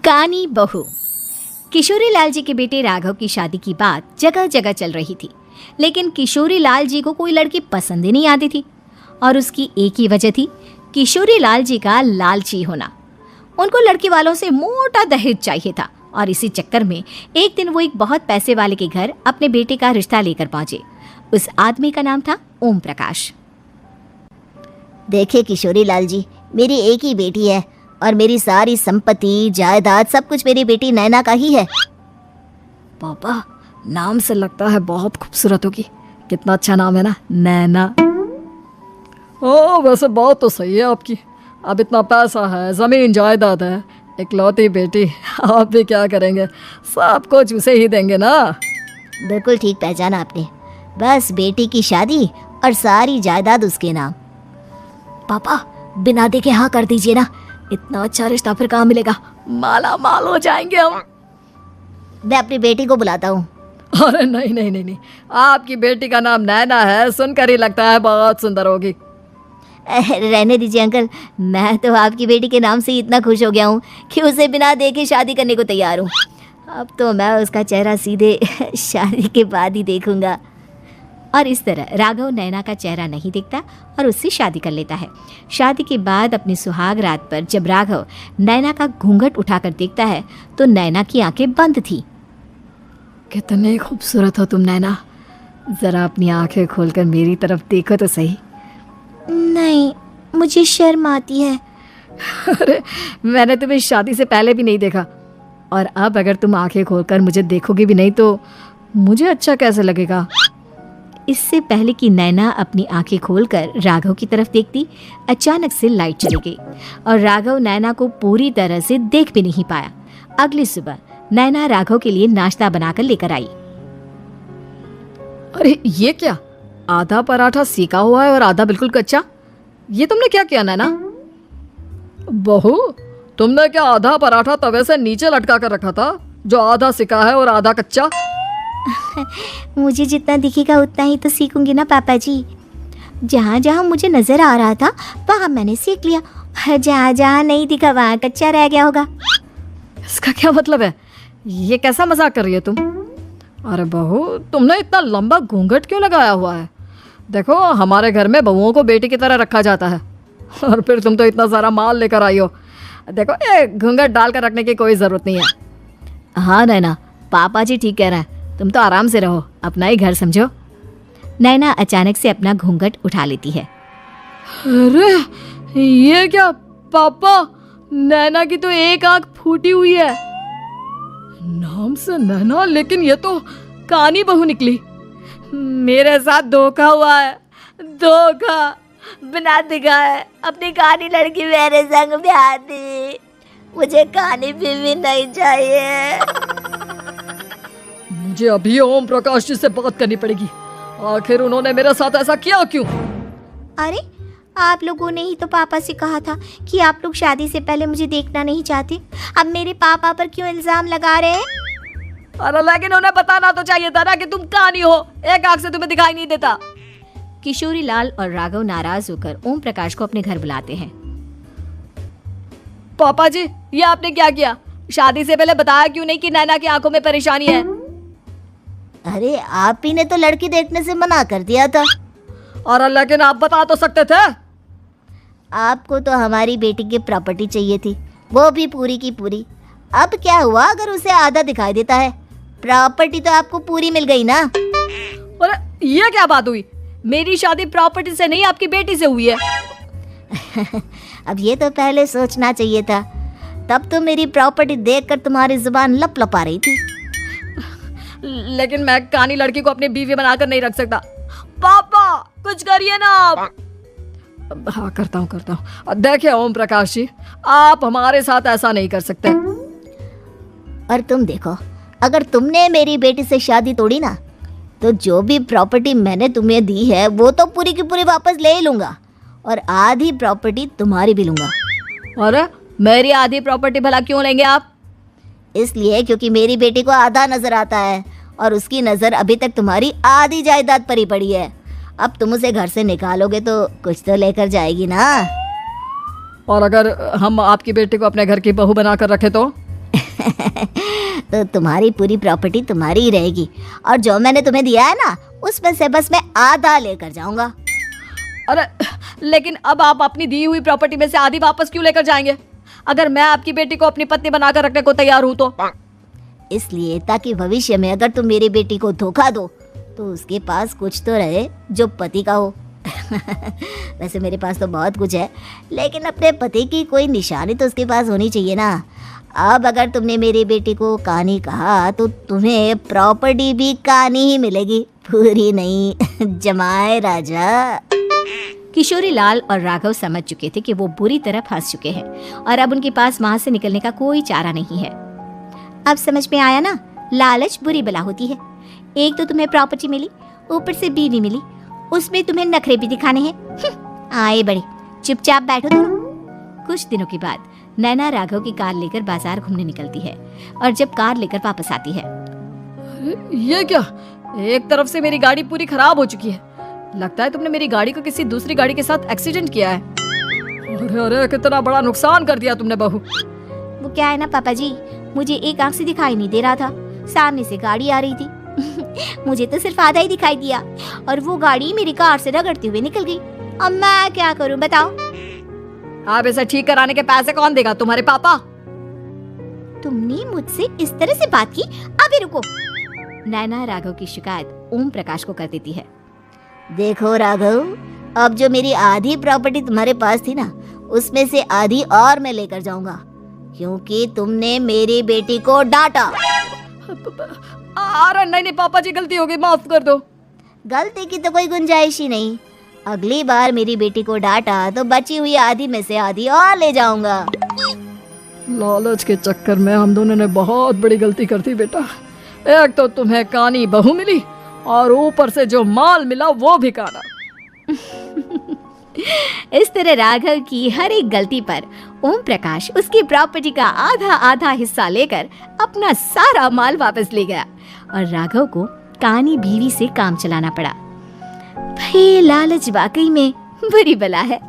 कानी बहू। किशोरी लाल जी के बेटे राघव की शादी की बात जगह जगह चल रही थी, लेकिन किशोरी लाल जी को कोई लड़की पसंद ही नहीं आती थी। और उसकी एक ही वजह थी, किशोरी लाल जी का लालची होना। उनको लड़की वालों से मोटा दहेज चाहिए था और इसी चक्कर में एक दिन वो एक बहुत पैसे वाले के घर अपने बेटे का रिश्ता लेकर पहुंचे। उस आदमी का नाम था ओम प्रकाश। देखिए किशोरी लाल जी, मेरी एक ही बेटी है और मेरी सारी संपत्ति जायदाद सब कुछ मेरी बेटी नैना का ही है। पापा, नाम से लगता है बहुत खूबसूरत होगी। कितना अच्छा नाम है ना, नैना। वैसे बात तो सही है आपकी। अब इतना पैसा है, ज़मीन जायदाद है, इकलौती बेटी, आप भी क्या करेंगे? सब कुछ उसे ही देंगे ना। बिल्कुल ठीक पहचाना आपने। बस बेटी की शादी और सारी जायदाद उसके नाम। पापा, बिना देखे हाँ कर दीजिए ना। इतना अच्छा रिश्ता फिर कहाँ मिलेगा? माला माल हो जाएंगे हम। मैं अपनी बेटी को बुलाता हूँ। अरे नहीं नहीं नहीं नहीं, आपकी बेटी का नाम नैना है, सुनकर ही लगता है बहुत सुंदर होगी। रहने दीजिए अंकल, मैं तो आपकी बेटी के नाम से इतना खुश हो गया हूँ कि उसे बिना देखे शादी करने को तैयार हूँ। अब तो मैं उसका चेहरा सीधे शादी के बाद ही देखूंगा। और इस तरह राघव नैना का चेहरा नहीं देखता और उससे शादी कर लेता है। शादी के बाद अपनी सुहाग रात पर जब राघव नैना का घूंघट उठाकर देखता है तो नैना की आंखें बंद थी। कितने खूबसूरत हो तुम नैना, जरा अपनी आंखें खोलकर मेरी तरफ देखो तो सही। नहीं, मुझे शर्म आती है। अरे, मैंने तुम्हें शादी से पहले भी नहीं देखा और अब अगर तुम आंखें खोलकर मुझे देखोगी भी नहीं तो मुझे अच्छा कैसे लगेगा? इससे पहले कि नैना अपनी आंखें खोलकर राघव की तरफ देखती, अचानक से लाइट चली गई और राघव नैना को पूरी तरह से देख भी नहीं पाया। अगली सुबह नैना राघव के लिए नाश्ता बनाकर लेकर आई। अरे ये क्या, आधा पराठा सेका हुआ है और आधा बिल्कुल कच्चा। ये तुमने क्या किया नैना? बहू, तुमने क्या आधा पराठा तवे से नीचे लटका कर रखा था जो आधा सेका है और आधा कच्चा? मुझे जितना दिखेगा उतना ही तो सीखूंगी ना पापा जी। जहाँ जहाँ मुझे नजर आ रहा था वहाँ मैंने सीख लिया, जहाँ जहाँ नहीं दिखा वहाँ कच्चा रह गया होगा। इसका क्या मतलब है? ये कैसा मजाक कर रही है तुम? अरे बहू, तुमने इतना लंबा घूंघट क्यों लगाया हुआ है? देखो, हमारे घर में बहुओं को बेटी की तरह रखा जाता है और फिर तुम तो इतना सारा माल लेकर आई हो। देखो, ये घूंघट डाल कर रखने की कोई ज़रूरत नहीं है। हाँ नैना, पापा जी ठीक कह रहे हैं, तुम तो आराम से रहो, अपना ही घर समझो। नैना अचानक से अपना घूंघट उठा लेती है। अरे ये क्या पापा, नैना की तो एक आंख फूटी हुई है। नाम से नैना, लेकिन ये तो कानी बहू निकली। मेरे साथ धोखा हुआ है, धोखा। बिना दिखाए अपनी कानी लड़की मेरे संग ब्याह दी। मुझे कानी बीवी नहीं चाहिए। मुझे अभी ओम प्रकाश जी से बात करनी पड़ेगी। आखिर उन्होंने मेरे साथ ऐसा किया क्यों? अरे, आप लोगों ने ही तो पापा से कहा था कि आप लोग शादी से पहले मुझे देखना नहीं चाहते। अब मेरे पापा पर क्यों इल्जाम लगा रहे हैं? अरे लेकिन उन्हें बताना तो चाहिए था ना कि तुम कानी हो, एक आंख से तुम्हें दिखाई नहीं देता। किशोरी लाल और राघव नाराज होकर ओम प्रकाश को अपने घर बुलाते हैं। पापा जी, ये आपने क्या किया? शादी से पहले बताया क्यों नहीं कि नैना की आंखों में परेशानी है? अरे, आप ही ने तो लड़की देखने से मना कर दिया था। और लेकिन आप बता तो सकते थे। आपको तो हमारी बेटी की प्रॉपर्टी चाहिए थी, वो भी पूरी की पूरी। अब क्या हुआ अगर उसे आधा दिखाई देता है? प्रॉपर्टी तो आपको पूरी मिल गई ना। अरे ये क्या बात हुई? मेरी शादी प्रॉपर्टी से नहीं, आपकी बेटी से हुई है। अब ये तो पहले सोचना चाहिए था। तब तो मेरी प्रॉपर्टी देखकर तुम्हारी जुबान लप लप आ रही थी। लेकिन मैं कानी लड़की को अपनी बीवी बनाकर नहीं रख सकता। पापा, कुछ करिए ना आप। हाँ, करता हूँ। देखिए ओम प्रकाश जी, आप हमारे साथ ऐसा नहीं कर सकते। और तुम देखो, अगर तुमने मेरी बेटी से शादी तोड़ी ना तो जो भी प्रॉपर्टी मैंने तुम्हें दी है वो तो पूरी की पूरी वापस ले ही लूंगा और आधी प्रॉपर्टी तुम्हारी भी लूंगा। अरे, मेरी आधी प्रॉपर्टी भला क्यों लेंगे आप? इसलिए क्योंकि मेरी बेटी को आधा नजर आता है और उसकी नजर अभी तक तुम्हारी आधी जायदाद पर ही पड़ी है। अब तुम उसे घर से निकालोगे तो कुछ तो लेकर जाएगी ना। और अगर हम आपकी बेटी को अपने घर की बहू बनाकर रखे तो? तो तुम्हारी पूरी प्रॉपर्टी तुम्हारी ही रहेगी, और जो मैंने तुम्हें दिया है ना उसमें से बस मैं आधा लेकर जाऊंगा। अरे लेकिन अब आप अपनी दी हुई प्रॉपर्टी में से आधी वापस क्यों लेकर जाएंगे? अगर मैं आपकी बेटी को अपनी पत्नी बनाकर रखने को तैयार हूँ तो। इसलिए ताकि भविष्य में अगर तुम मेरी बेटी को धोखा दो तो उसके पास कुछ तो रहे जो पति का हो। वैसे मेरे पास तो बहुत कुछ है, लेकिन अपने पति की कोई निशानी तो उसके पास होनी चाहिए ना। अब अगर तुमने मेरी बेटी को कहानी कहा तो तुम्हें प्रॉपर्टी भी कहानी ही मिलेगी, पूरी नहीं। जमाए राजा। किशोरी लाल और राघव समझ चुके थे कि वो बुरी तरह फंस चुके हैं और अब उनके पास वहां से निकलने का कोई चारा नहीं है। अब समझ में आया ना, लालच बुरी बला होती है। एक तो तुम्हें प्रॉपर्टी मिली, ऊपर से बीवी मिली, उसमें तुम्हें नखरे भी दिखाने हैं। आए बड़े, चुपचाप बैठो दोनों। कुछ दिनों के बाद नैना राघव की कार लेकर बाजार घूमने निकलती है और जब कार लेकर वापस आती है, ये क्या? एक तरफ से मेरी गाड़ी पूरी खराब हो चुकी है। लगता है तुमने मेरी गाड़ी को किसी दूसरी गाड़ी के साथ एक्सीडेंट किया है। अरे अरे, कितना बड़ा नुकसान कर दिया तुमने बहू। वो क्या है ना पापा जी, मुझे एक आंख से दिखाई नहीं दे रहा था, सामने से गाड़ी आ रही थी। मुझे तो सिर्फ आधा ही दिखाई दिया और वो गाड़ी मेरी कार से रगड़ते हुए निकल गई। अब मैं क्या करूं बताओ? आप इसे ठीक कराने के पैसे कौन देगा? तुम्हारे पापा। तुमने मुझसे इस तरह से बात की? अभी रुको। नैना राघव की शिकायत ओम प्रकाश को कर देती है। देखो राघव, अब जो मेरी आधी प्रॉपर्टी तुम्हारे पास थी ना उसमें से आधी और मैं लेकर जाऊंगा, क्योंकि तुमने मेरी बेटी को डांटा। अरे नहीं पापा जी, गलती हो गई, माफ कर दो। गलती की तो कोई गुंजाइश ही नहीं। अगली बार मेरी बेटी को डांटा तो बची हुई आधी में से आधी और ले जाऊंगा। लालच के चक्कर में हम दोनों ने बहुत बड़ी गलती कर दी बेटा। एक तो तुम्हें कानी बहू मिली और ऊपर से जो माल मिला वो भी काना। इस तरह राघव की हर एक गलती पर ओम प्रकाश उसकी प्रॉपर्टी का आधा आधा हिस्सा लेकर अपना सारा माल वापस ले गया और राघव को कानी बीवी से काम चलाना पड़ा। भाई लालच वाकई में बुरी बला है।